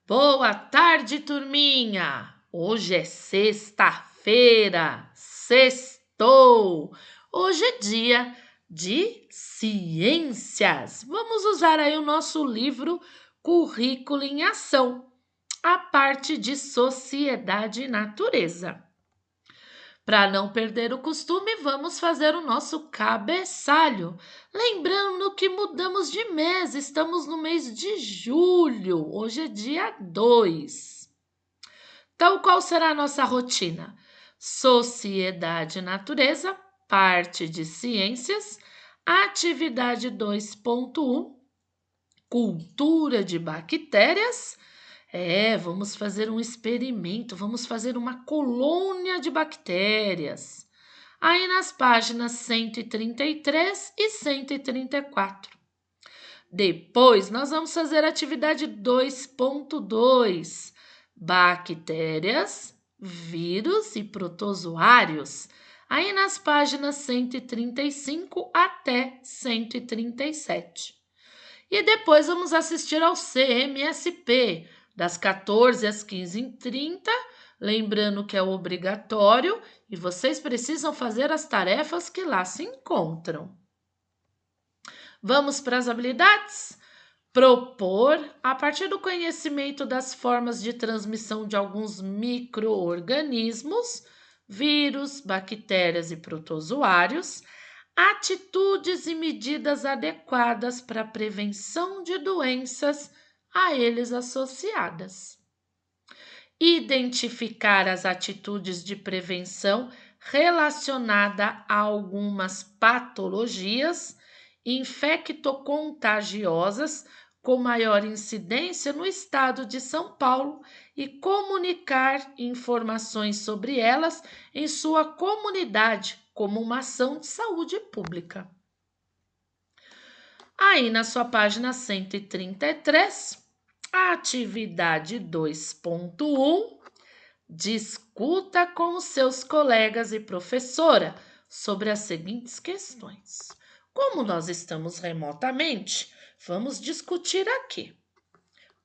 Boa tarde, turminha! Hoje é sexta-feira, sextou! Hoje é dia de ciências. Vamos usar aí o nosso livro Currículo em Ação, a parte de Sociedade e Natureza. Para não perder o costume, vamos fazer o nosso cabeçalho. Lembrando que mudamos de mês, estamos no mês de julho, hoje é dia 2. Então, qual será a nossa rotina? Sociedade e Natureza, parte de Ciências, atividade 2.1, Cultura de Bactérias. Vamos fazer um experimento, vamos fazer uma colônia de bactérias. Aí nas páginas 133 e 134. Depois, nós vamos fazer a atividade 2.2, bactérias, vírus e protozoários. Aí nas páginas 135 até 137. E depois vamos assistir ao CMSP, das 14 às 15h30, lembrando que é obrigatório e vocês precisam fazer as tarefas que lá se encontram. Vamos para as habilidades? Propor, a partir do conhecimento das formas de transmissão de alguns micro-organismos, vírus, bactérias e protozoários, atitudes e medidas adequadas para a prevenção de doenças a eles associadas. Identificar as atitudes de prevenção relacionada a algumas patologias infectocontagiosas com maior incidência no estado de São Paulo e comunicar informações sobre elas em sua comunidade como uma ação de saúde pública. Aí na sua página 133, a atividade 2.1, discuta com os seus colegas e professora sobre as seguintes questões. Como nós estamos remotamente, vamos discutir aqui.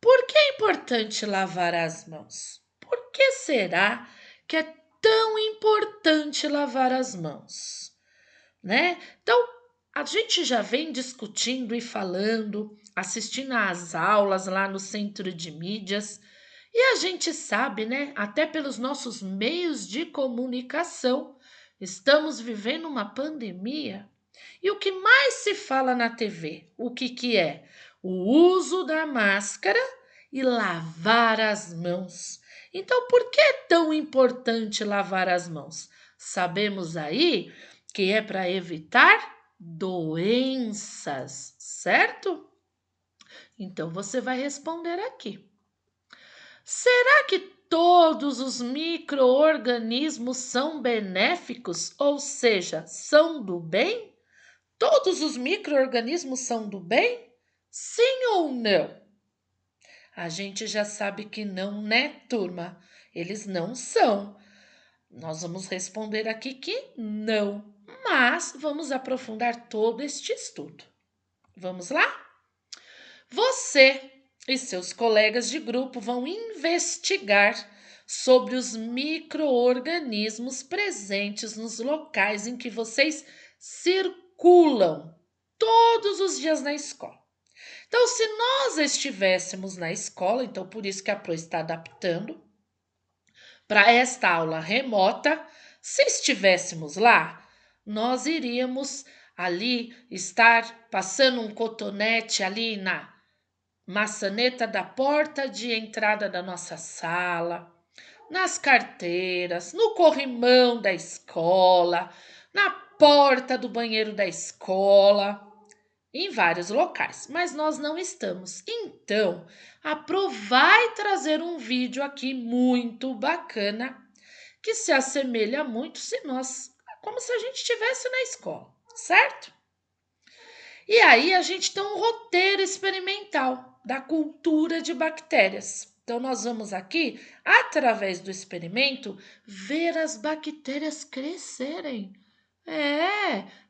Por que é importante lavar as mãos? Por que será que é tão importante lavar as mãos? Então, a gente já vem discutindo e falando, assistindo às aulas lá no Centro de Mídias, e a gente sabe, até pelos nossos meios de comunicação, estamos vivendo uma pandemia. E o que mais se fala na TV? O que é? O uso da máscara e lavar as mãos. Então, por que é tão importante lavar as mãos? Sabemos aí que é para evitar doenças, certo? Então, você vai responder aqui. Será que todos os micro-organismos são benéficos, ou seja, são do bem? Todos os micro-organismos são do bem? Sim ou não? A gente já sabe que não, né, turma? Eles não são. Nós vamos responder aqui que não, mas vamos aprofundar todo este estudo. Vamos lá? Você e seus colegas de grupo vão investigar sobre os micro-organismos presentes nos locais em que vocês circulam todos os dias na escola. Então, se nós estivéssemos na escola, então por isso que a Pro está adaptando para esta aula remota, se estivéssemos lá, nós iríamos ali estar passando um cotonete ali na maçaneta da porta de entrada da nossa sala, nas carteiras, no corrimão da escola, na porta do banheiro da escola, em vários locais, mas nós não estamos. Então, a Pro vai trazer um vídeo aqui muito bacana que se assemelha muito como se a gente estivesse na escola, certo? E aí a gente tem um roteiro experimental da cultura de bactérias. Então, nós vamos aqui, através do experimento, ver as bactérias crescerem.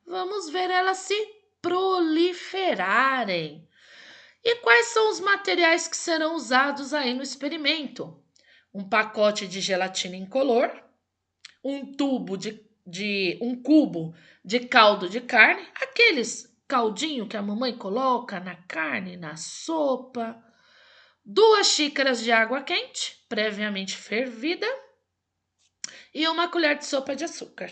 Vamos ver elas se proliferarem. E quais são os materiais que serão usados aí no experimento? Um pacote de gelatina incolor, um tubo um cubo de caldo de carne, aqueles caldinho que a mamãe coloca na carne, na sopa, 2 xícaras de água quente, previamente fervida, e uma colher de sopa de açúcar.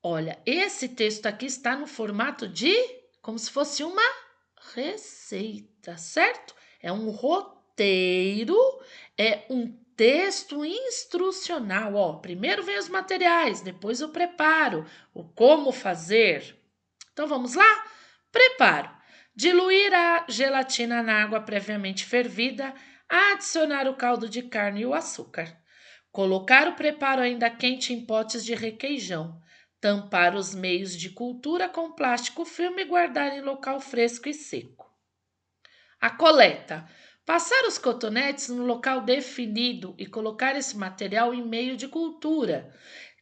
Olha, esse texto aqui está no formato de como se fosse uma receita, certo? É um roteiro, é um texto instrucional. Ó, primeiro vem os materiais, depois o preparo, o como fazer. Então vamos lá? Preparo. Diluir a gelatina na água previamente fervida, adicionar o caldo de carne e o açúcar. Colocar o preparo ainda quente em potes de requeijão. Tampar os meios de cultura com plástico filme e guardar em local fresco e seco. A coleta. Passar os cotonetes no local definido e colocar esse material em meio de cultura,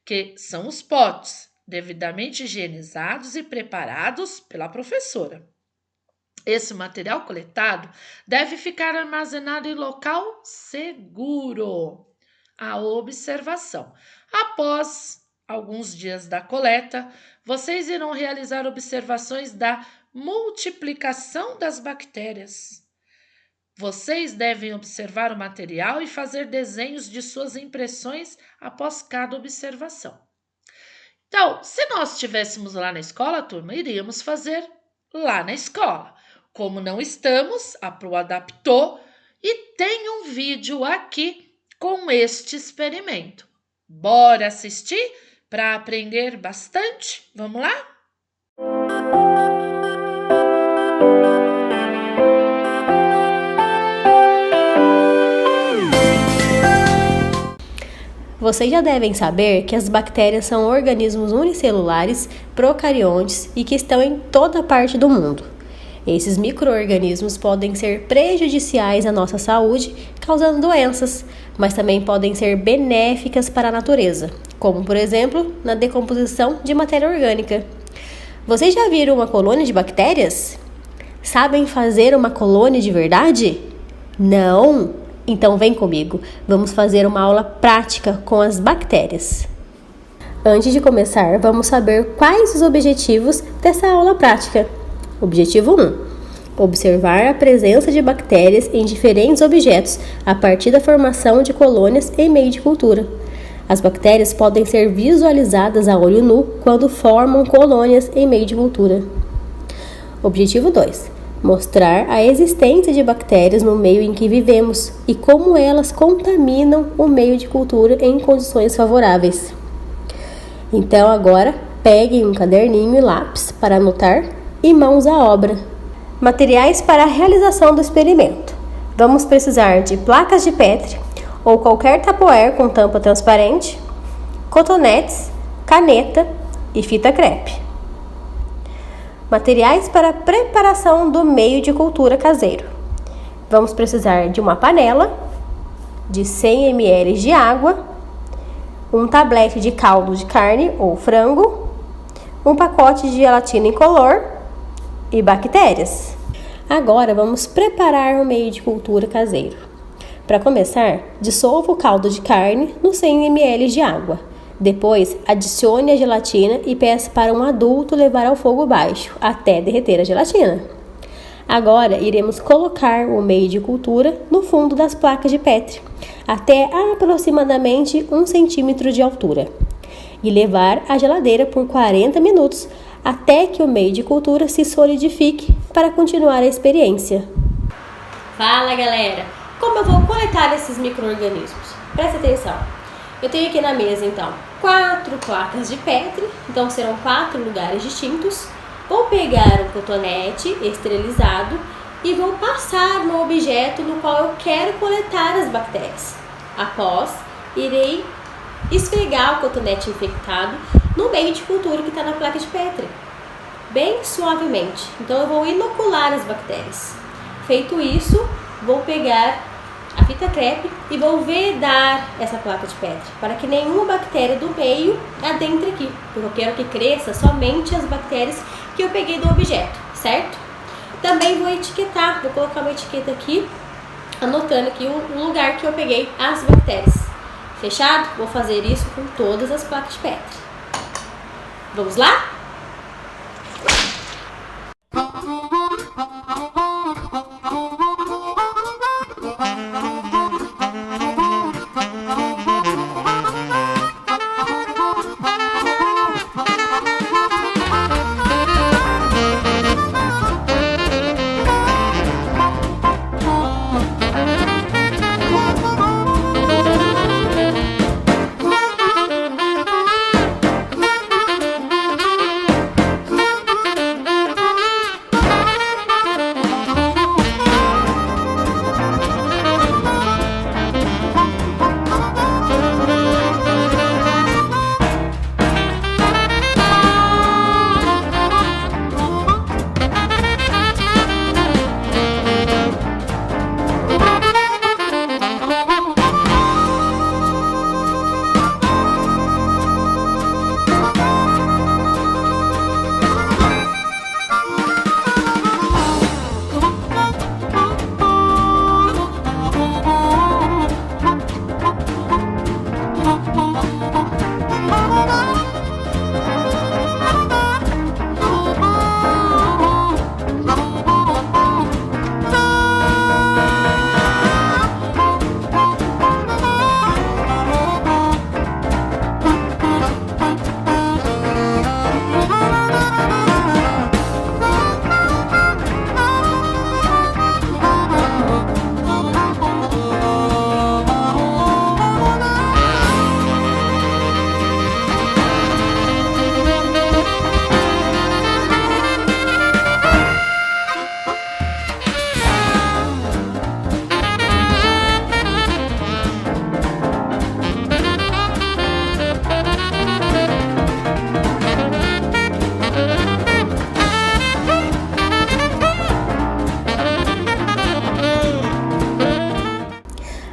que são os potes, devidamente higienizados e preparados pela professora. Esse material coletado deve ficar armazenado em local seguro. A observação. Após alguns dias da coleta, vocês irão realizar observações da multiplicação das bactérias. Vocês devem observar o material e fazer desenhos de suas impressões após cada observação. Então, se nós estivéssemos lá na escola, turma, iríamos fazer lá na escola. Como não estamos, a Pro adaptou e tem um vídeo aqui com este experimento. Bora assistir para aprender bastante? Vamos lá? Vocês já devem saber que as bactérias são organismos unicelulares, procariontes e que estão em toda parte do mundo. Esses micro-organismos podem ser prejudiciais à nossa saúde, causando doenças, mas também podem ser benéficas para a natureza, como, por exemplo, na decomposição de matéria orgânica. Vocês já viram uma colônia de bactérias? Sabem fazer uma colônia de verdade? Não? Então vem comigo, vamos fazer uma aula prática com as bactérias. Antes de começar, vamos saber quais os objetivos dessa aula prática. Objetivo 1. Observar a presença de bactérias em diferentes objetos a partir da formação de colônias em meio de cultura. As bactérias podem ser visualizadas a olho nu quando formam colônias em meio de cultura. Objetivo 2. Mostrar a existência de bactérias no meio em que vivemos e como elas contaminam o meio de cultura em condições favoráveis. Então agora, peguem um caderninho e lápis para anotar e mãos à obra. Materiais para a realização do experimento. Vamos precisar de placas de Petri ou qualquer tapoer com tampa transparente, cotonetes, caneta e fita crepe. Materiais para a preparação do meio de cultura caseiro. Vamos precisar de uma panela, de 100 ml de água, um tablete de caldo de carne ou frango, um pacote de gelatina incolor e bactérias. Agora vamos preparar o meio de cultura caseiro. Para começar, dissolva o caldo de carne nos 100 ml de água. Depois, adicione a gelatina e peça para um adulto levar ao fogo baixo até derreter a gelatina. Agora, iremos colocar o meio de cultura no fundo das placas de Petri, até aproximadamente 1 centímetro de altura, e levar à geladeira por 40 minutos até que o meio de cultura se solidifique para continuar a experiência. Fala, galera! Como eu vou coletar esses micro-organismos? Presta atenção! Eu tenho aqui na mesa, então, 4 placas de Petri, então serão 4 lugares distintos. Vou pegar um cotonete esterilizado e vou passar no objeto no qual eu quero coletar as bactérias. Após, irei esfregar o cotonete infectado no meio de cultura que está na placa de Petri, bem suavemente. Então eu vou inocular as bactérias. Feito isso, vou pegar a fita crepe e vou vedar essa placa de Petri para que nenhuma bactéria do meio adentre aqui, porque eu quero que cresça somente as bactérias que eu peguei do objeto, certo? Também vou etiquetar, vou colocar uma etiqueta aqui, anotando aqui o lugar que eu peguei as bactérias. Fechado? Vou fazer isso com todas as placas de Petri. Vamos lá?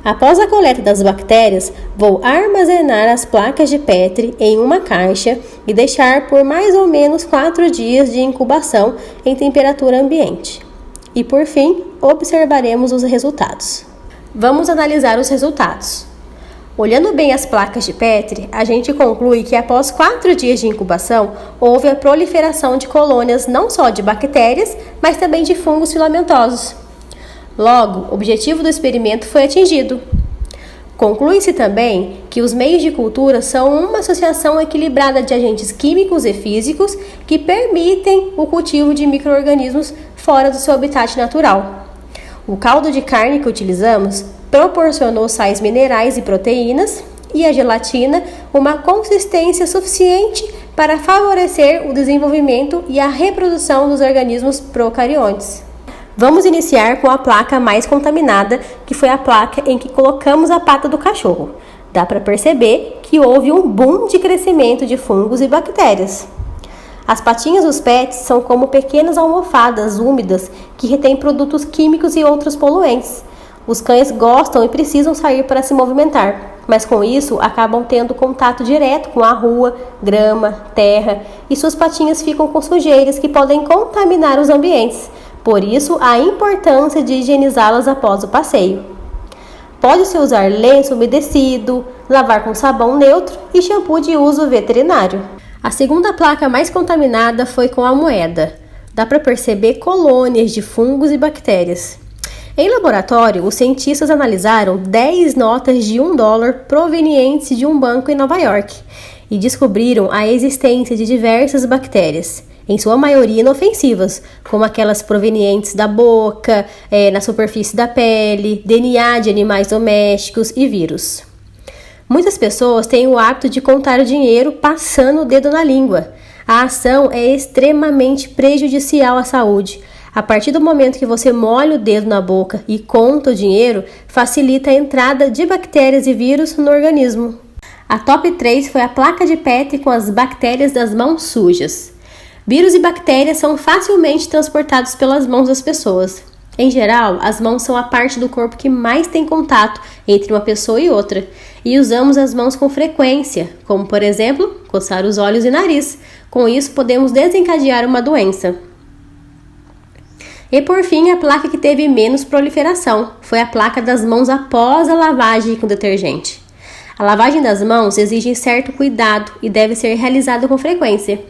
Após a coleta das bactérias, vou armazenar as placas de Petri em uma caixa e deixar por mais ou menos 4 dias de incubação em temperatura ambiente. E por fim, observaremos os resultados. Vamos analisar os resultados. Olhando bem as placas de Petri, a gente conclui que após 4 dias de incubação, houve a proliferação de colônias não só de bactérias, mas também de fungos filamentosos. Logo, o objetivo do experimento foi atingido. Conclui-se também que os meios de cultura são uma associação equilibrada de agentes químicos e físicos que permitem o cultivo de micro-organismos fora do seu habitat natural. O caldo de carne que utilizamos proporcionou sais minerais e proteínas e a gelatina uma consistência suficiente para favorecer o desenvolvimento e a reprodução dos organismos procariontes. Vamos iniciar com a placa mais contaminada, que foi a placa em que colocamos a pata do cachorro. Dá para perceber que houve um boom de crescimento de fungos e bactérias. As patinhas dos pets são como pequenas almofadas úmidas que retêm produtos químicos e outros poluentes. Os cães gostam e precisam sair para se movimentar, mas com isso acabam tendo contato direto com a rua, grama, terra e suas patinhas ficam com sujeiras que podem contaminar os ambientes. Por isso, a importância de higienizá-las após o passeio. Pode-se usar lenço umedecido, lavar com sabão neutro e shampoo de uso veterinário. A segunda placa mais contaminada foi com a moeda. Dá para perceber colônias de fungos e bactérias. Em laboratório, os cientistas analisaram 10 notas de $1 provenientes de um banco em Nova York e descobriram a existência de diversas bactérias, em sua maioria inofensivas, como aquelas provenientes da boca, na superfície da pele, DNA de animais domésticos e vírus. Muitas pessoas têm o hábito de contar o dinheiro passando o dedo na língua. A ação é extremamente prejudicial à saúde. A partir do momento que você molha o dedo na boca e conta o dinheiro, facilita a entrada de bactérias e vírus no organismo. A top 3 foi a placa de Petri com as bactérias das mãos sujas. Vírus e bactérias são facilmente transportados pelas mãos das pessoas. Em geral, as mãos são a parte do corpo que mais tem contato entre uma pessoa e outra, e usamos as mãos com frequência, como por exemplo, coçar os olhos e nariz. Com isso, podemos desencadear uma doença. E por fim, a placa que teve menos proliferação foi a placa das mãos após a lavagem com detergente. A lavagem das mãos exige certo cuidado e deve ser realizada com frequência.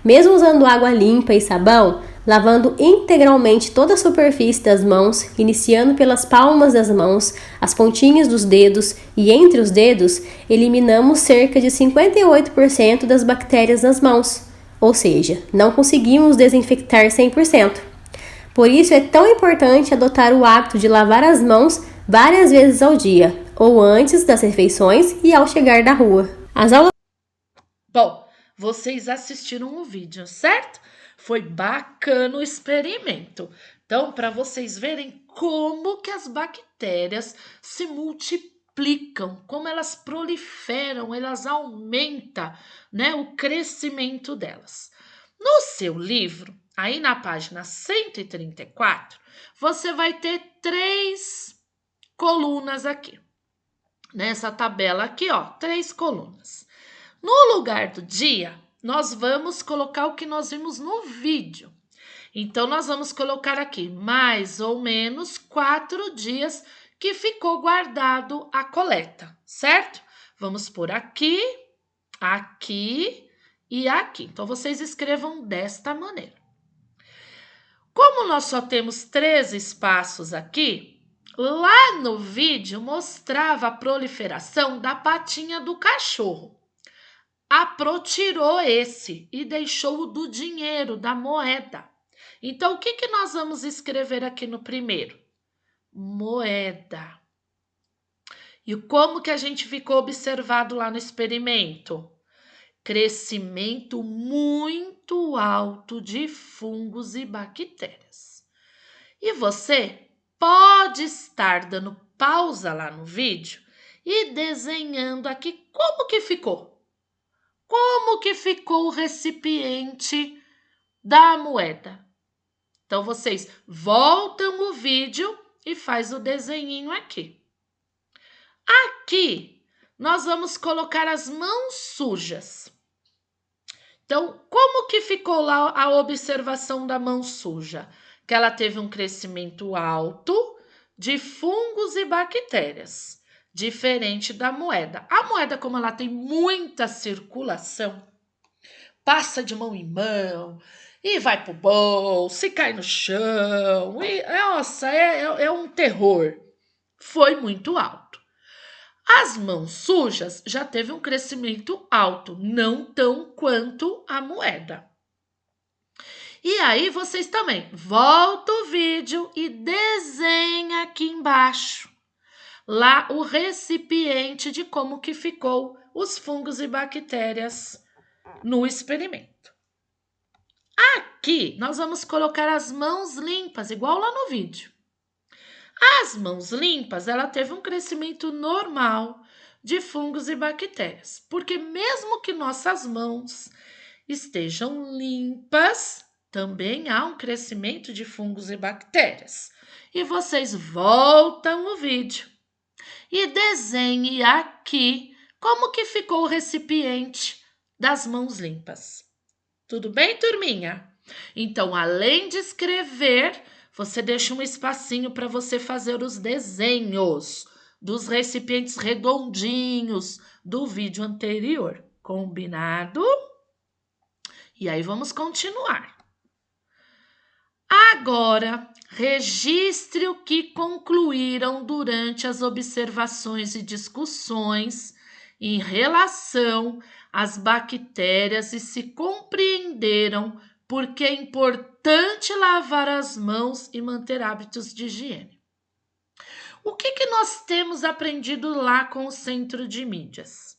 Mesmo usando água limpa e sabão, lavando integralmente toda a superfície das mãos, iniciando pelas palmas das mãos, as pontinhas dos dedos e entre os dedos, eliminamos cerca de 58% das bactérias nas mãos, ou seja, não conseguimos desinfectar 100%. Por isso é tão importante adotar o hábito de lavar as mãos várias vezes ao dia, ou antes das refeições e ao chegar da rua. As aulas... Bom, vocês assistiram o vídeo, certo? Foi bacana o experimento. Então, para vocês verem como que as bactérias se multiplicam, como elas proliferam, elas aumentam, né, o crescimento delas. No seu livro, aí na página 134, você vai ter 3 colunas aqui. Nessa tabela aqui, ó, 3 colunas. No lugar do dia, nós vamos colocar o que nós vimos no vídeo. Então, nós vamos colocar aqui mais ou menos 4 dias que ficou guardado a coleta, certo? Vamos por aqui, aqui e aqui. Então, vocês escrevam desta maneira. Como nós só temos 3 espaços aqui, lá no vídeo mostrava a proliferação da patinha do cachorro. A Pro tirou esse e deixou o do dinheiro, da moeda. Então, o que nós vamos escrever aqui no primeiro? Moeda. E como que a gente ficou observado lá no experimento? Crescimento muito alto de fungos e bactérias. E você pode estar dando pausa lá no vídeo e desenhando aqui como que ficou. Como que ficou o recipiente da moeda? Então, vocês voltam o vídeo e faz o desenhinho aqui. Aqui, nós vamos colocar as mãos sujas. Então, como que ficou lá a observação da mão suja? Que ela teve um crescimento alto de fungos e bactérias, diferente da moeda. A moeda, como ela tem muita circulação, passa de mão em mão e vai pro bolso, e cai no chão, e nossa, é um terror. Foi muito alto. As mãos sujas já teve um crescimento alto, não tão quanto a moeda. E aí vocês também volta o vídeo e desenha aqui embaixo lá o recipiente de como que ficou os fungos e bactérias no experimento. Aqui nós vamos colocar as mãos limpas, igual lá no vídeo. As mãos limpas, ela teve um crescimento normal de fungos e bactérias, porque mesmo que nossas mãos estejam limpas, também há um crescimento de fungos e bactérias. E vocês voltam o vídeo e desenhe aqui como que ficou o recipiente das mãos limpas. Tudo bem, turminha? Então, além de escrever, você deixa um espacinho para você fazer os desenhos dos recipientes redondinhos do vídeo anterior. Combinado? E aí vamos continuar. Agora, registre o que concluíram durante as observações e discussões em relação às bactérias e se compreenderam porque é importante lavar as mãos e manter hábitos de higiene. O que nós temos aprendido lá com o Centro de Mídias?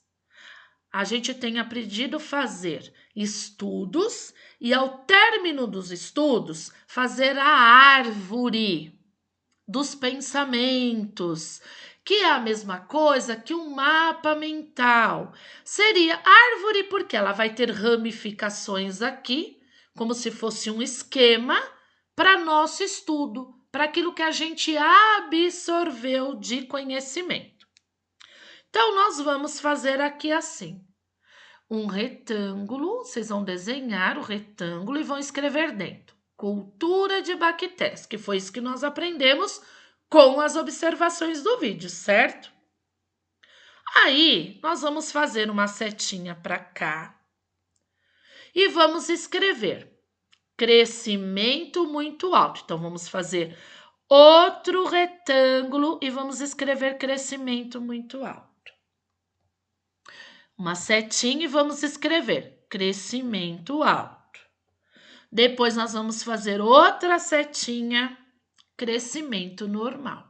A gente tem aprendido a fazer estudos e, ao término dos estudos, fazer a árvore dos pensamentos, que é a mesma coisa que um mapa mental. Seria árvore porque ela vai ter ramificações aqui, como se fosse um esquema para nosso estudo, para aquilo que a gente absorveu de conhecimento. Então, nós vamos fazer aqui assim, um retângulo, vocês vão desenhar o retângulo e vão escrever dentro. Cultura de bactérias, que foi isso que nós aprendemos com as observações do vídeo, certo? Aí, nós vamos fazer uma setinha para cá e vamos escrever crescimento muito alto. Então, vamos fazer outro retângulo e vamos escrever crescimento muito alto. Uma setinha e vamos escrever crescimento alto. Depois, nós vamos fazer outra setinha, crescimento normal.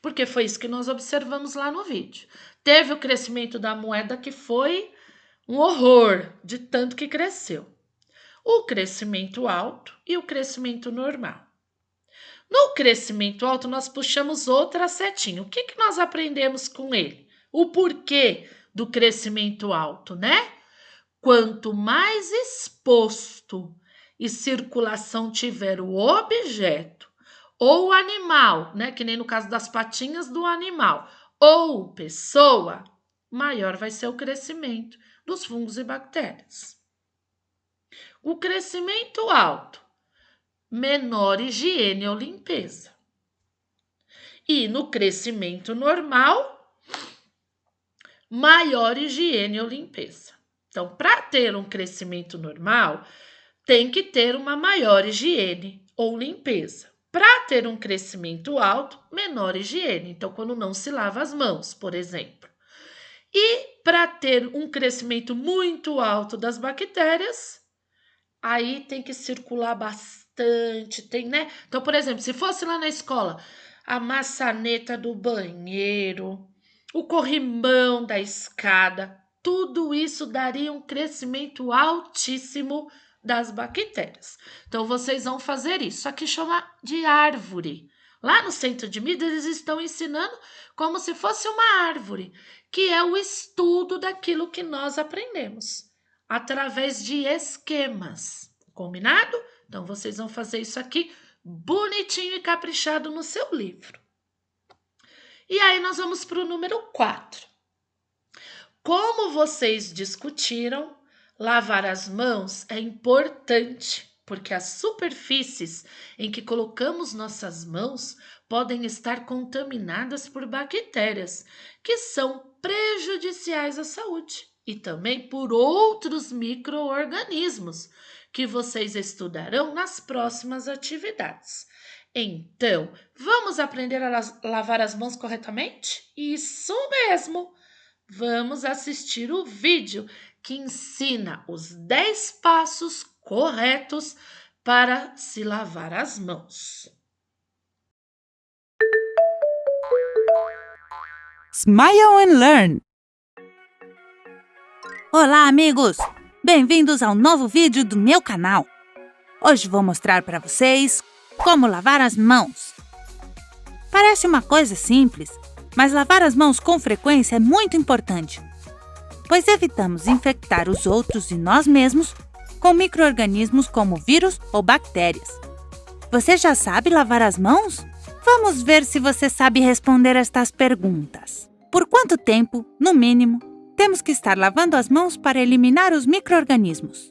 Porque foi isso que nós observamos lá no vídeo. Teve o crescimento da moeda que foi um horror, de tanto que cresceu. O crescimento alto e o crescimento normal. No crescimento alto, nós puxamos outra setinha. O que nós aprendemos com ele? O porquê do crescimento alto, né? Quanto mais exposto e circulação tiver o objeto ou o animal, né? Que nem no caso das patinhas do animal, ou pessoa, maior vai ser o crescimento dos fungos e bactérias. O crescimento alto, menor higiene ou limpeza. E no crescimento normal, maior higiene ou limpeza. Então, para ter um crescimento normal, tem que ter uma maior higiene ou limpeza. Para ter um crescimento alto, menor higiene. Então, quando não se lava as mãos, por exemplo. E para ter um crescimento muito alto das bactérias, aí tem que circular bastante, né? Então, por exemplo, se fosse lá na escola, a maçaneta do banheiro, o corrimão da escada, tudo isso daria um crescimento altíssimo das bactérias. Então, vocês vão fazer isso. Aqui chama de árvore. Lá no centro de mídia, eles estão ensinando como se fosse uma árvore, que é o estudo daquilo que nós aprendemos, através de esquemas. Combinado? Então, vocês vão fazer isso aqui bonitinho e caprichado no seu livro. E aí, nós vamos para o número 4. Como vocês discutiram, lavar as mãos é importante, porque as superfícies em que colocamos nossas mãos podem estar contaminadas por bactérias, que são prejudiciais à saúde, e também por outros micro-organismos, que vocês estudarão nas próximas atividades. Então, vamos aprender a lavar as mãos corretamente? Isso mesmo! Vamos assistir o vídeo que ensina os 10 passos corretos para se lavar as mãos. Smile and Learn! Olá, amigos! Bem-vindos ao novo vídeo do meu canal. Hoje vou mostrar para vocês como lavar as mãos. Parece uma coisa simples, mas lavar as mãos com frequência é muito importante, pois evitamos infectar os outros e nós mesmos com micro-organismos como vírus ou bactérias. Você já sabe lavar as mãos? Vamos ver se você sabe responder estas perguntas. Por quanto tempo, no mínimo, temos que estar lavando as mãos para eliminar os micro-organismos?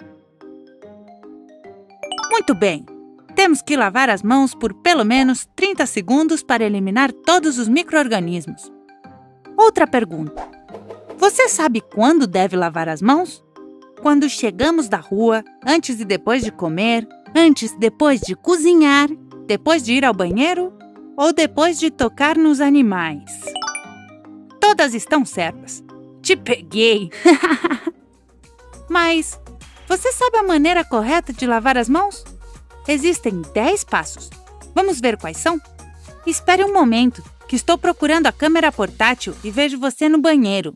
Muito bem! Temos que lavar as mãos por pelo menos 30 segundos para eliminar todos os micro-organismos. Outra pergunta. Você sabe quando deve lavar as mãos? Quando chegamos da rua, antes e depois de comer, antes e depois de cozinhar, depois de ir ao banheiro ou depois de tocar nos animais? Todas estão certas. Te peguei! Mas, você sabe a maneira correta de lavar as mãos? Existem 10 passos. Vamos ver quais são? Espere um momento, que estou procurando a câmera portátil e vejo você no banheiro.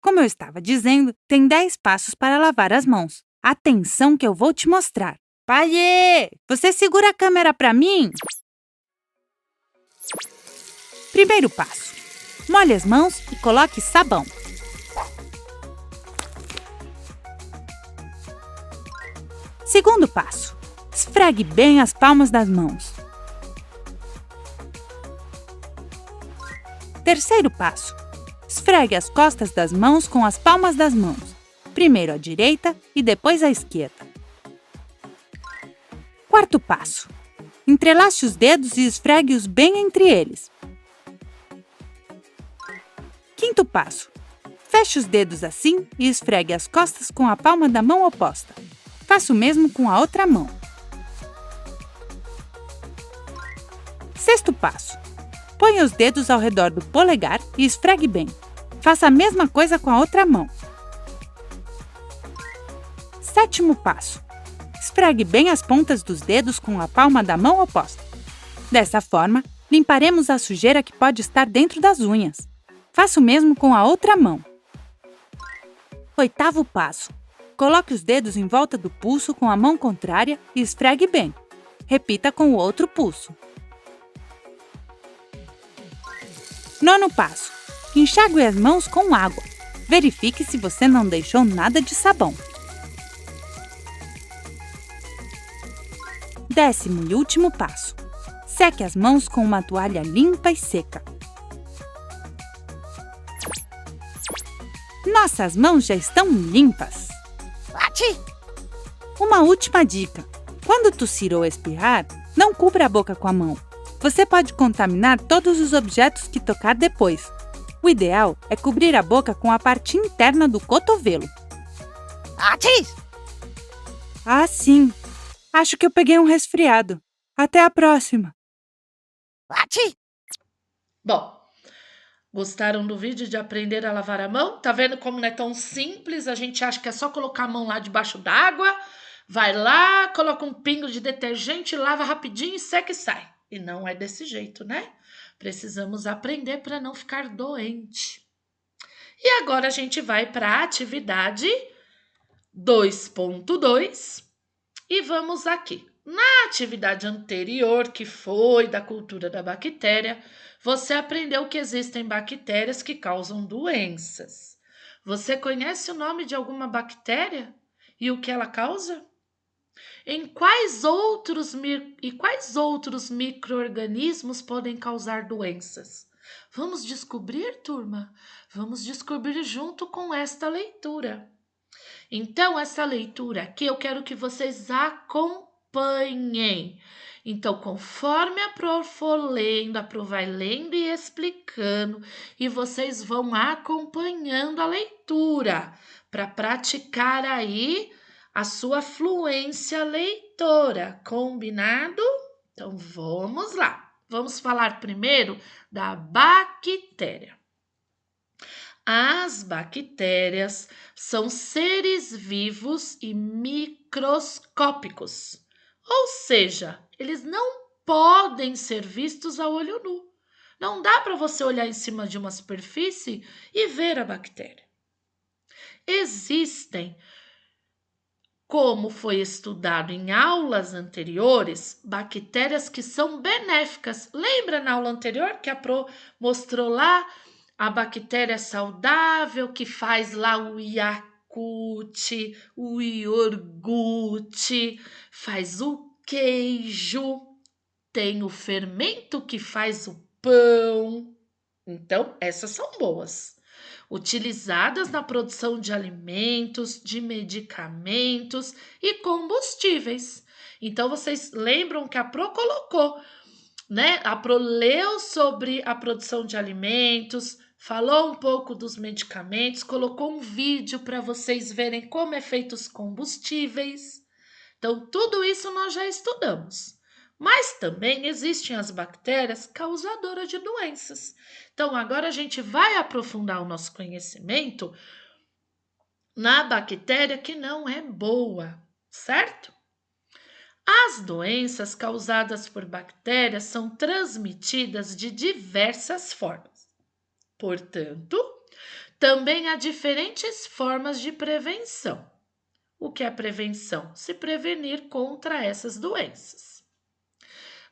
Como eu estava dizendo, tem 10 passos para lavar as mãos. Atenção que eu vou te mostrar. Pai, você segura a câmera para mim? Primeiro passo. Molhe as mãos e coloque sabão. Segundo passo. Esfregue bem as palmas das mãos. Terceiro passo. Esfregue as costas das mãos com as palmas das mãos. Primeiro à direita e depois à esquerda. Quarto passo. Entrelace os dedos e esfregue-os bem entre eles. Quinto passo. Feche os dedos assim e esfregue as costas com a palma da mão oposta. Faça o mesmo com a outra mão. Sexto passo. Ponha os dedos ao redor do polegar e esfregue bem. Faça a mesma coisa com a outra mão. Sétimo passo. Esfregue bem as pontas dos dedos com a palma da mão oposta. Dessa forma, limparemos a sujeira que pode estar dentro das unhas. Faça o mesmo com a outra mão. Oitavo passo. Coloque os dedos em volta do pulso com a mão contrária e esfregue bem. Repita com o outro pulso. Nono passo. Enxague as mãos com água. Verifique se você não deixou nada de sabão. Décimo e último passo. Seque as mãos com uma toalha limpa e seca. Nossas mãos já estão limpas. Uma última dica. Quando tossir ou espirrar, não cubra a boca com a mão. Você pode contaminar todos os objetos que tocar depois. O ideal é cobrir a boca com a parte interna do cotovelo. Ah, sim. Acho que eu peguei um resfriado. Até a próxima. Bom, gostaram do vídeo de aprender a lavar a mão? Tá vendo como não é tão simples? A gente acha que é só colocar a mão lá debaixo d'água, vai lá, coloca um pingo de detergente, lava rapidinho, seca e sai. E não é desse jeito, né? Precisamos aprender para não ficar doente. E agora a gente vai para a atividade 2.2 e vamos aqui. Na atividade anterior, que foi da cultura da bactéria, você aprendeu que existem bactérias que causam doenças. Você conhece o nome de alguma bactéria e o que ela causa? Quais outros micro-organismos podem causar doenças? Vamos descobrir, turma? Vamos descobrir junto com esta leitura. Então, essa leitura aqui eu quero que vocês acompanhem. Então, conforme a Pro for lendo, a Pro vai lendo e explicando, e vocês vão acompanhando a leitura para praticar aí a sua fluência leitora. Combinado? Então, vamos lá. Vamos falar primeiro da bactéria. As bactérias são seres vivos e microscópicos, ou seja, eles não podem ser vistos a olho nu. Não dá para você olhar em cima de uma superfície e ver a bactéria. Existem, como foi estudado em aulas anteriores, bactérias que são benéficas. Lembra na aula anterior que a Pro mostrou lá a bactéria saudável que faz lá o Yakult, o iogurte, faz o queijo, tem o fermento que faz o pão. Então, essas são boas. Utilizadas na produção de alimentos, de medicamentos e combustíveis. Então, vocês lembram que a Pro colocou, né? A Pro leu sobre a produção de alimentos, falou um pouco dos medicamentos, colocou um vídeo para vocês verem como é feito os combustíveis. Então, tudo isso nós já estudamos. Mas também existem as bactérias causadoras de doenças. Então, agora a gente vai aprofundar o nosso conhecimento na bactéria que não é boa, certo? As doenças causadas por bactérias são transmitidas de diversas formas. Portanto, também há diferentes formas de prevenção. O que é prevenção? Se prevenir contra essas doenças.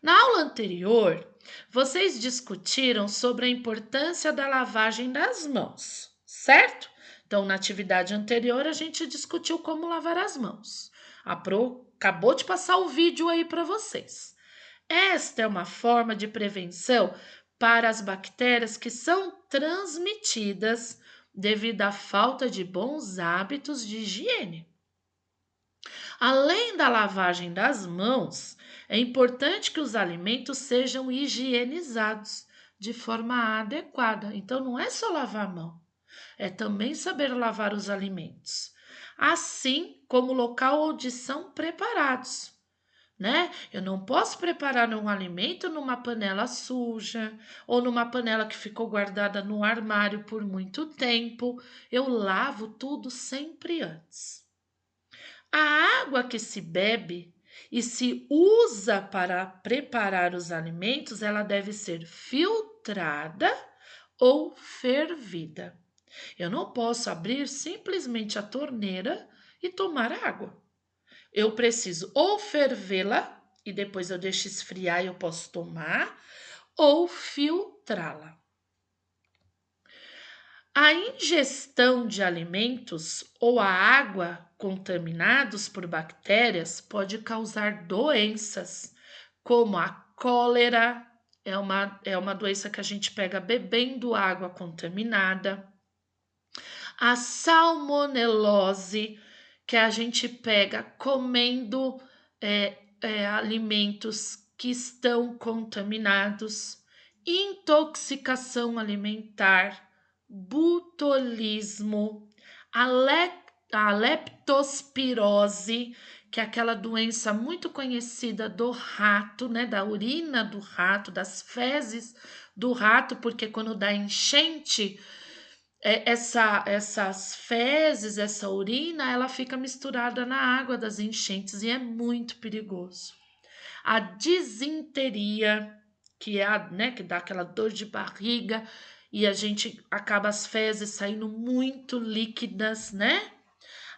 Na aula anterior, vocês discutiram sobre a importância da lavagem das mãos, certo? Então, na atividade anterior, a gente discutiu como lavar as mãos. A Pro acabou de passar o vídeo aí para vocês. Esta é uma forma de prevenção para as bactérias que são transmitidas devido à falta de bons hábitos de higiene. Além da lavagem das mãos, é importante que os alimentos sejam higienizados de forma adequada. Então, não é só lavar a mão, é também saber lavar os alimentos, assim como o local onde são preparados. Né? Eu não posso preparar um alimento numa panela suja ou numa panela que ficou guardada no armário por muito tempo. Eu lavo tudo sempre antes. A água que se bebe e se usa para preparar os alimentos, ela deve ser filtrada ou fervida. Eu não posso abrir simplesmente a torneira e tomar água. Eu preciso ou fervê-la e depois eu deixo esfriar e eu posso tomar, ou filtrá-la. A ingestão de alimentos ou a água contaminados por bactérias pode causar doenças, como a cólera, é uma doença que a gente pega bebendo água contaminada, a salmonelose, que a gente pega comendo alimentos que estão contaminados, intoxicação alimentar, botulismo, a leptospirose, que é aquela doença muito conhecida do rato, né, da urina do rato, das fezes do rato, porque quando dá enchente, essas fezes, essa urina, ela fica misturada na água das enchentes e é muito perigoso. A disenteria, que é né, que dá aquela dor de barriga e a gente acaba as fezes saindo muito líquidas, né?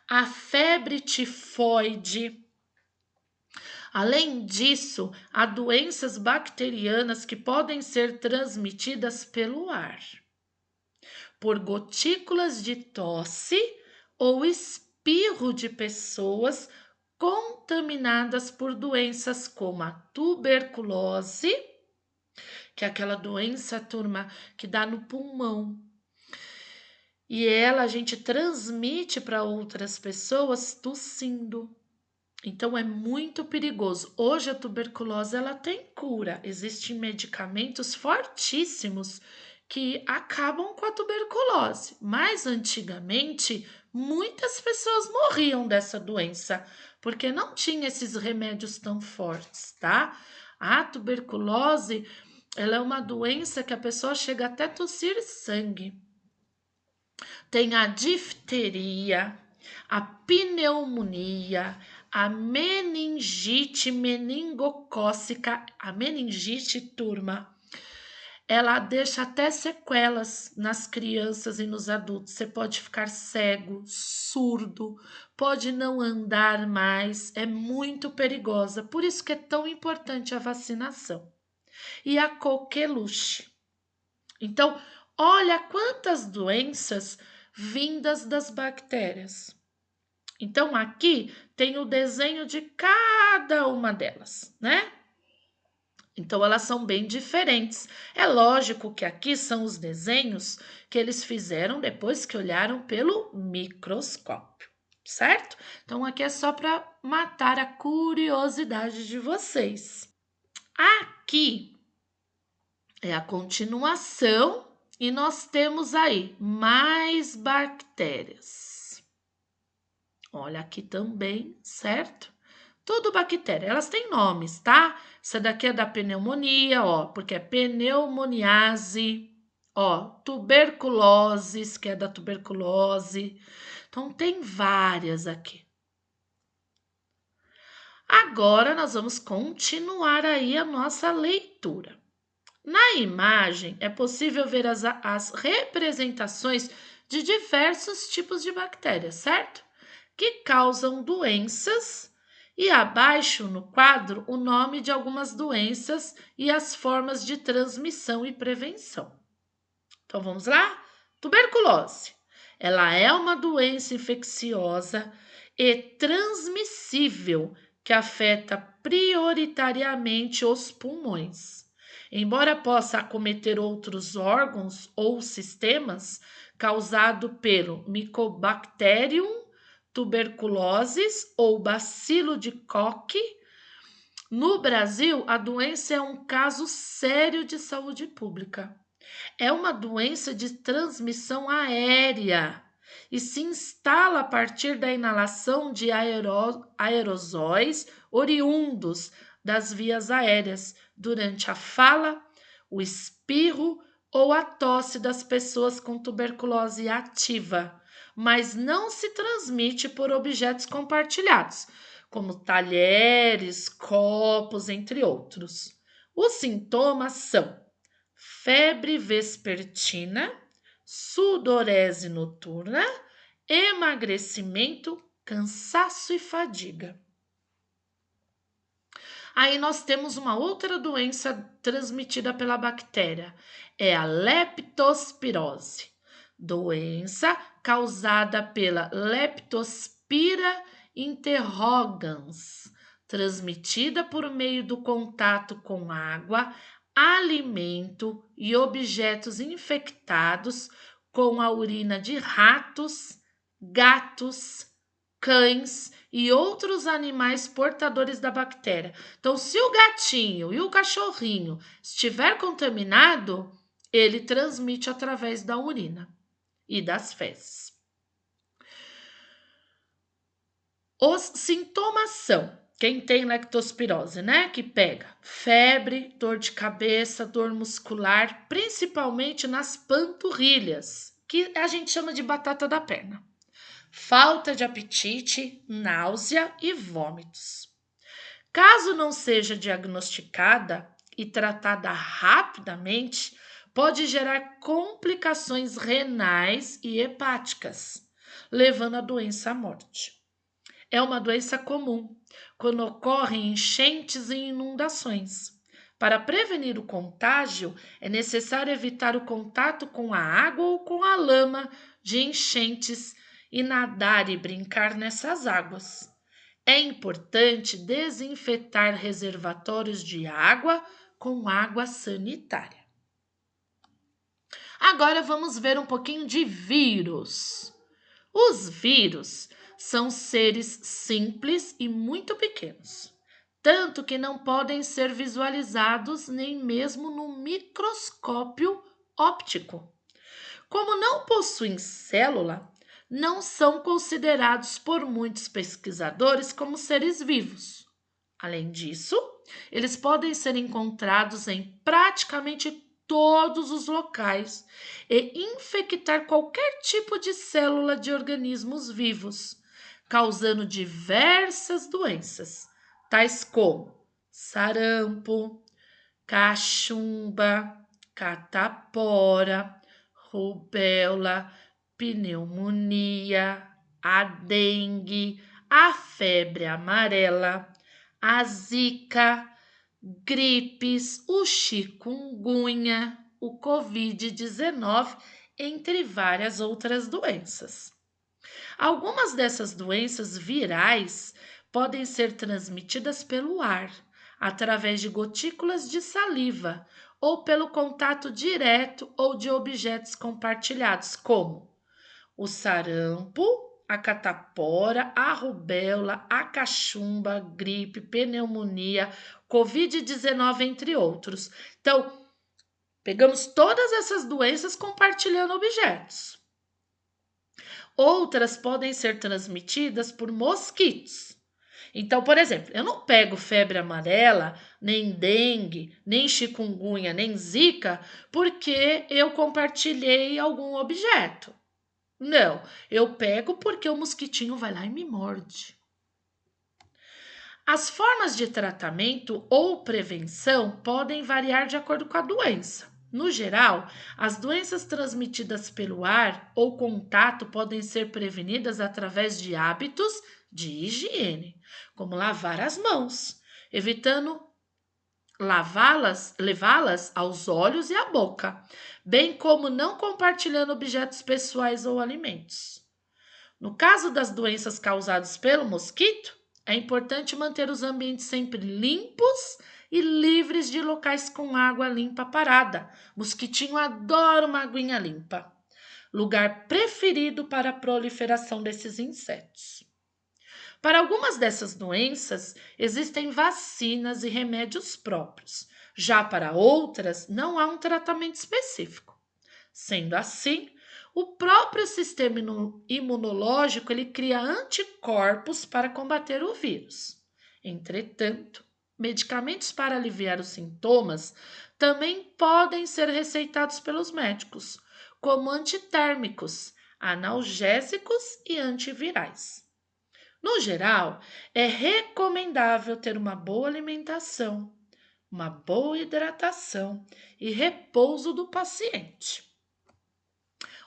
A febre tifoide. Além disso, há doenças bacterianas que podem ser transmitidas pelo ar, por gotículas de tosse ou espirro de pessoas contaminadas por doenças como a tuberculose, que é aquela doença, turma, que dá no pulmão. E ela a gente transmite para outras pessoas tossindo. Então é muito perigoso. Hoje a tuberculose ela tem cura. Existem medicamentos fortíssimos que acabam com a tuberculose. Mas antigamente muitas pessoas morriam dessa doença porque não tinha esses remédios tão fortes, tá? A tuberculose, ela é uma doença que a pessoa chega até a tossir sangue. Tem a difteria, a pneumonia, a meningite meningocócica, a meningite, turma, ela deixa até sequelas nas crianças e nos adultos. Você pode ficar cego, surdo, pode não andar mais, é muito perigosa. Por isso que é tão importante a vacinação. E a coqueluche. Então, olha quantas doenças vindas das bactérias. Então, aqui tem o desenho de cada uma delas, né? Então, elas são bem diferentes. É lógico que aqui são os desenhos que eles fizeram depois que olharam pelo microscópio, certo? Então, aqui é só para matar a curiosidade de vocês. Aqui é a continuação e nós temos aí mais bactérias. Olha aqui também, certo? Tudo bactéria, elas têm nomes, tá? Essa daqui é da pneumonia, ó, porque é pneumoniase, ó, tuberculose, que é da tuberculose. Então, tem várias aqui. Agora, nós vamos continuar aí a nossa leitura. Na imagem, é possível ver as representações de diversos tipos de bactérias, certo? Que causam doenças. E abaixo no quadro o nome de algumas doenças e as formas de transmissão e prevenção. Então vamos lá? Tuberculose. Ela é uma doença infecciosa e transmissível que afeta prioritariamente os pulmões. Embora possa acometer outros órgãos ou sistemas, causado pelo Mycobacterium tuberculose ou bacilo de Koch. No Brasil, a doença é um caso sério de saúde pública. É uma doença de transmissão aérea e se instala a partir da inalação de aerosóis oriundos das vias aéreas durante a fala, o espirro ou a tosse das pessoas com tuberculose ativa, mas não se transmite por objetos compartilhados, como talheres, copos, entre outros. Os sintomas são febre vespertina, sudorese noturna, emagrecimento, cansaço e fadiga. Aí nós temos uma outra doença transmitida pela bactéria, é a leptospirose, doença causada pela Leptospira interrogans, transmitida por meio do contato com água, alimento e objetos infectados com a urina de ratos, gatos, cães e outros animais portadores da bactéria. Então, se o gatinho e o cachorrinho estiver contaminado, ele transmite através da urina e das fezes. Os sintomas são: quem tem leptospirose, né? Que pega febre, dor de cabeça, dor muscular, principalmente nas panturrilhas, que a gente chama de batata da perna. Falta de apetite, náusea e vômitos. Caso não seja diagnosticada e tratada rapidamente, pode gerar complicações renais e hepáticas, levando a doença à morte. É uma doença comum, quando ocorrem enchentes e inundações. Para prevenir o contágio, é necessário evitar o contato com a água ou com a lama de enchentes e nadar e brincar nessas águas. É importante desinfetar reservatórios de água com água sanitária. Agora vamos ver um pouquinho de vírus. Os vírus são seres simples e muito pequenos, tanto que não podem ser visualizados nem mesmo no microscópio óptico. Como não possuem célula, não são considerados por muitos pesquisadores como seres vivos. Além disso, eles podem ser encontrados em praticamente todos os locais e infectar qualquer tipo de célula de organismos vivos, causando diversas doenças, tais como sarampo, cachumba, catapora, rubéola, pneumonia, a dengue, a febre amarela, a zika, gripes, o chikungunya, o Covid-19, entre várias outras doenças. Algumas dessas doenças virais podem ser transmitidas pelo ar, através de gotículas de saliva ou pelo contato direto ou de objetos compartilhados, como o sarampo, a catapora, a rubéola, a cachumba, gripe, pneumonia, Covid-19, entre outros. Então, pegamos todas essas doenças compartilhando objetos. Outras podem ser transmitidas por mosquitos. Então, por exemplo, eu não pego febre amarela, nem dengue, nem chikungunya, nem zika, porque eu compartilhei algum objeto. Não, eu pego porque o mosquitinho vai lá e me morde. As formas de tratamento ou prevenção podem variar de acordo com a doença. No geral, as doenças transmitidas pelo ar ou contato podem ser prevenidas através de hábitos de higiene, como lavar as mãos, evitando levá-las aos olhos e à boca, bem como não compartilhando objetos pessoais ou alimentos. No caso das doenças causadas pelo mosquito, é importante manter os ambientes sempre limpos e livres de locais com água limpa parada. Mosquitinho adora uma aguinha limpa. lugar preferido para a proliferação desses insetos. Para algumas dessas doenças, existem vacinas e remédios próprios. Já para outras, não há um tratamento específico. Sendo assim, o próprio sistema imunológico ele cria anticorpos para combater o vírus. Entretanto, medicamentos para aliviar os sintomas também podem ser receitados pelos médicos, como antitérmicos, analgésicos e antivirais. No geral, é recomendável ter uma boa alimentação, uma boa hidratação e repouso do paciente.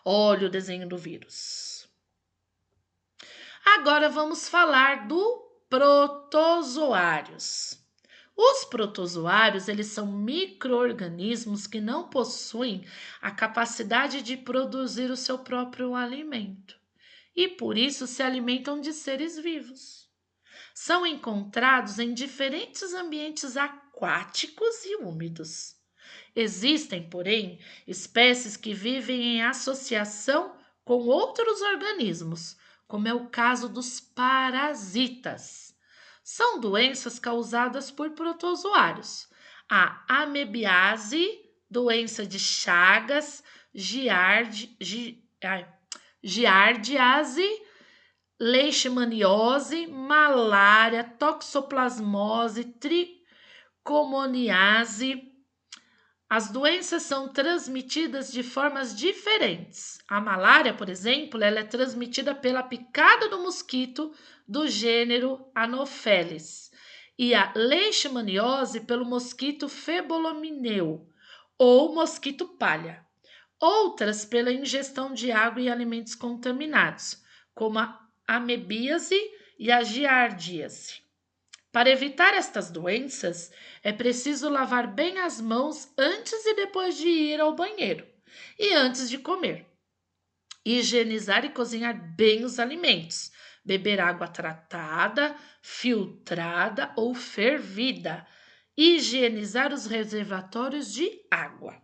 Olha o desenho do vírus. Agora vamos falar do protozoários. Os protozoários, eles são micro-organismos que não possuem a capacidade de produzir o seu próprio alimento e por isso se alimentam de seres vivos. São encontrados em diferentes ambientes aquáticos e úmidos. Existem, porém, espécies que vivem em associação com outros organismos, como é o caso dos parasitas. São doenças causadas por protozoários. A amebiase, doença de Chagas, giardiase, leishmaniose, malária, toxoplasmose, tricomoniase. As doenças são transmitidas de formas diferentes. A malária, por exemplo, ela é transmitida pela picada do mosquito do gênero Anopheles e a leishmaniose pelo mosquito Febolomineu ou mosquito palha. Outras pela ingestão de água e alimentos contaminados, como a amebíase e a giardíase. Para evitar estas doenças, é preciso lavar bem as mãos antes e depois de ir ao banheiro e antes de comer. Higienizar e cozinhar bem os alimentos. Beber água tratada, filtrada ou fervida. Higienizar os reservatórios de água.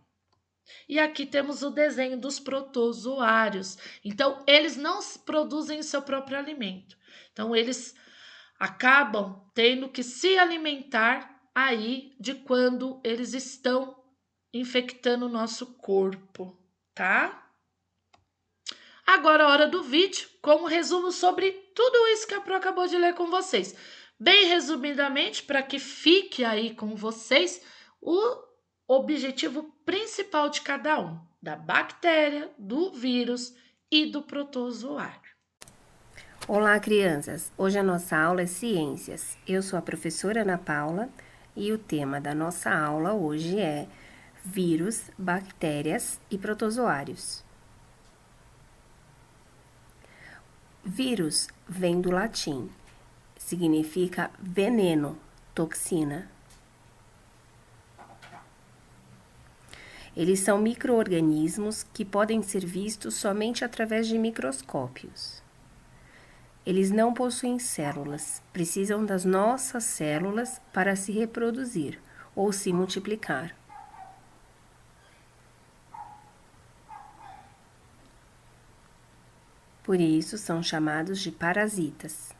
E aqui temos o desenho dos protozoários. Então, eles não produzem o seu próprio alimento. Então, eles acabam tendo que se alimentar aí de quando eles estão infectando o nosso corpo, tá? Agora a hora do vídeo, com um resumo sobre tudo isso que a Pro acabou de ler com vocês. Bem resumidamente, para que fique aí com vocês o objetivo principal de cada um, da bactéria, do vírus e do protozoário. Olá, crianças! Hoje a nossa aula é Ciências. Eu sou a professora Ana Paula e o tema da nossa aula hoje é vírus, bactérias e protozoários. Vírus vem do latim, significa veneno, toxina. Eles são micro-organismos que podem ser vistos somente através de microscópios. Eles não possuem células, precisam das nossas células para se reproduzir ou se multiplicar. Por isso, são chamados de parasitas.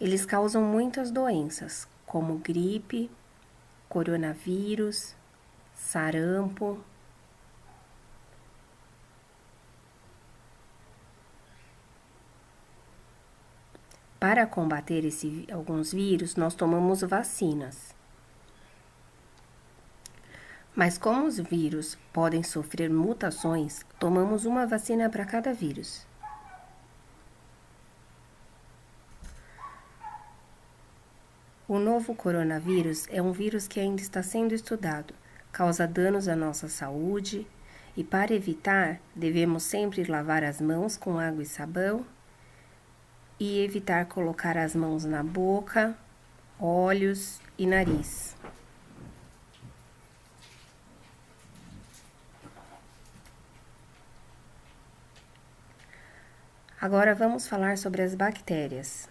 Eles causam muitas doenças, como gripe, coronavírus, sarampo. Para combater alguns vírus, nós tomamos vacinas. Mas como os vírus podem sofrer mutações, tomamos uma vacina para cada vírus. O novo coronavírus é um vírus que ainda está sendo estudado, causa danos à nossa saúde e, para evitar, devemos sempre lavar as mãos com água e sabão e evitar colocar as mãos na boca, olhos e nariz. Agora vamos falar sobre as bactérias.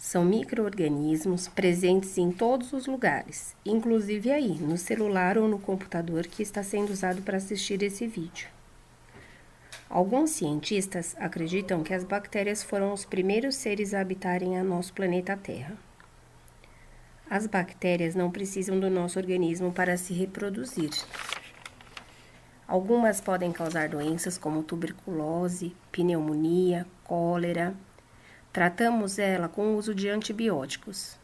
São micro-organismos presentes em todos os lugares, inclusive aí, no celular ou no computador que está sendo usado para assistir esse vídeo. Alguns cientistas acreditam que as bactérias foram os primeiros seres a habitarem a nosso planeta Terra. As bactérias não precisam do nosso organismo para se reproduzir. Algumas podem causar doenças como tuberculose, pneumonia, cólera. Tratamos ela com o uso de antibióticos.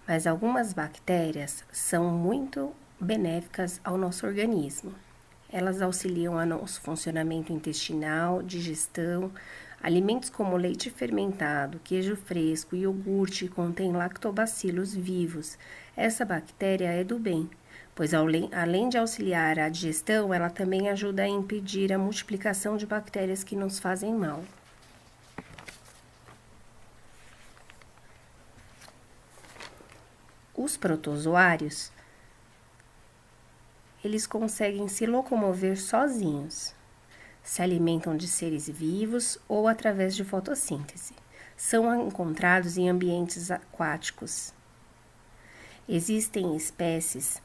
Mas algumas bactérias são muito benéficas ao nosso organismo. Elas auxiliam a nosso funcionamento intestinal, digestão. Alimentos como leite fermentado, queijo fresco e iogurte contêm lactobacilos vivos. Essa bactéria é do bem, pois além de auxiliar a digestão, ela também ajuda a impedir a multiplicação de bactérias que nos fazem mal. Os protozoários, eles conseguem se locomover sozinhos. Se alimentam de seres vivos ou através de fotossíntese. São encontrados em ambientes aquáticos. Existem espécies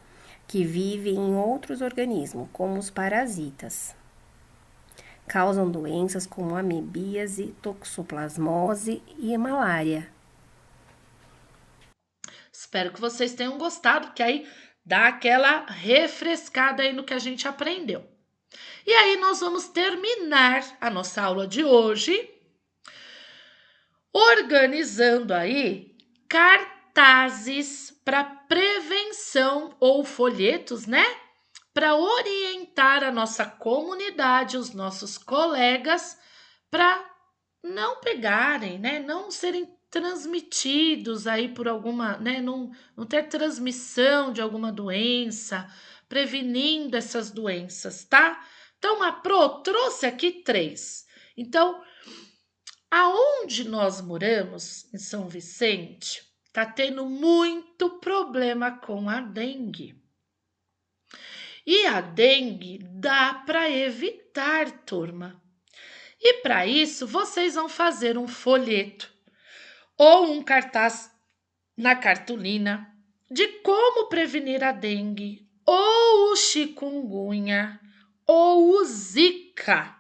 que vivem em outros organismos, como os parasitas. Causam doenças como amebíase, toxoplasmose e malária. Espero que vocês tenham gostado, que aí dá aquela refrescada aí no que a gente aprendeu. E aí nós vamos terminar a nossa aula de hoje organizando aí cartazes para prevenção ou folhetos, né? Para orientar a nossa comunidade, os nossos colegas, para não pegarem, né? Não serem transmitidos aí por alguma, né? Não ter transmissão de alguma doença, prevenindo essas doenças, tá? Então, a Pro trouxe aqui 3. Então, aonde nós moramos, em São Vicente, tá tendo muito problema com a dengue. E a dengue dá para evitar, turma. E para isso, vocês vão fazer um folheto ou um cartaz na cartolina de como prevenir a dengue ou o chikungunya ou o Zika.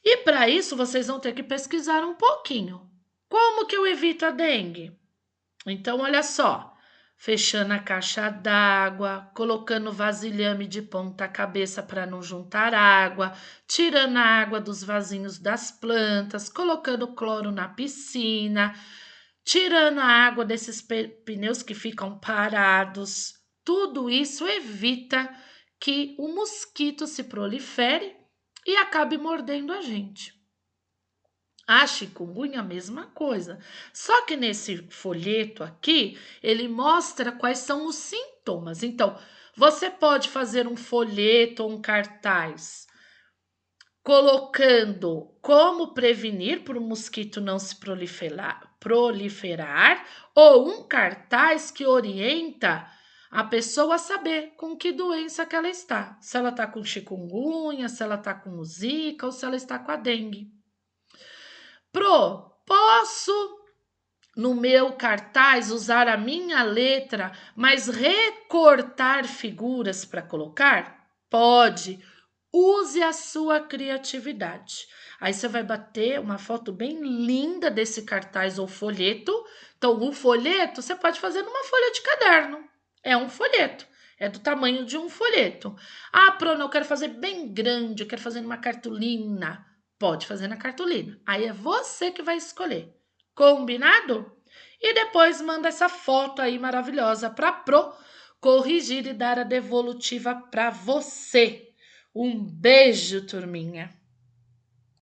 E para isso vocês vão ter que pesquisar um pouquinho. Como que eu evito a dengue? Então, olha só, fechando a caixa d'água, colocando vasilhame de ponta cabeça para não juntar água, tirando a água dos vasinhos das plantas, colocando cloro na piscina, tirando a água desses pneus que ficam parados. Tudo isso evita que o mosquito se prolifere e acabe mordendo a gente. A chikungunya, a mesma coisa. Só que nesse folheto aqui, ele mostra quais são os sintomas. Então, você pode fazer um folheto ou um cartaz colocando como prevenir para o mosquito não se proliferar, ou um cartaz que orienta a pessoa a saber com que doença que ela está. Se ela está com chikungunya, se ela está com zika ou se ela está com a dengue. Posso no meu cartaz usar a minha letra, mas recortar figuras para colocar? Pode. Use a sua criatividade. Aí você vai bater uma foto bem linda desse cartaz ou folheto. Então, o folheto você pode fazer numa folha de caderno. É um folheto. É do tamanho de um folheto. Ah, Pro, eu quero fazer bem grande, eu quero fazer numa cartolina. Pode fazer na cartolina. Aí é você que vai escolher. Combinado? E depois manda essa foto aí maravilhosa para Pro corrigir e dar a devolutiva para você. Um beijo, turminha!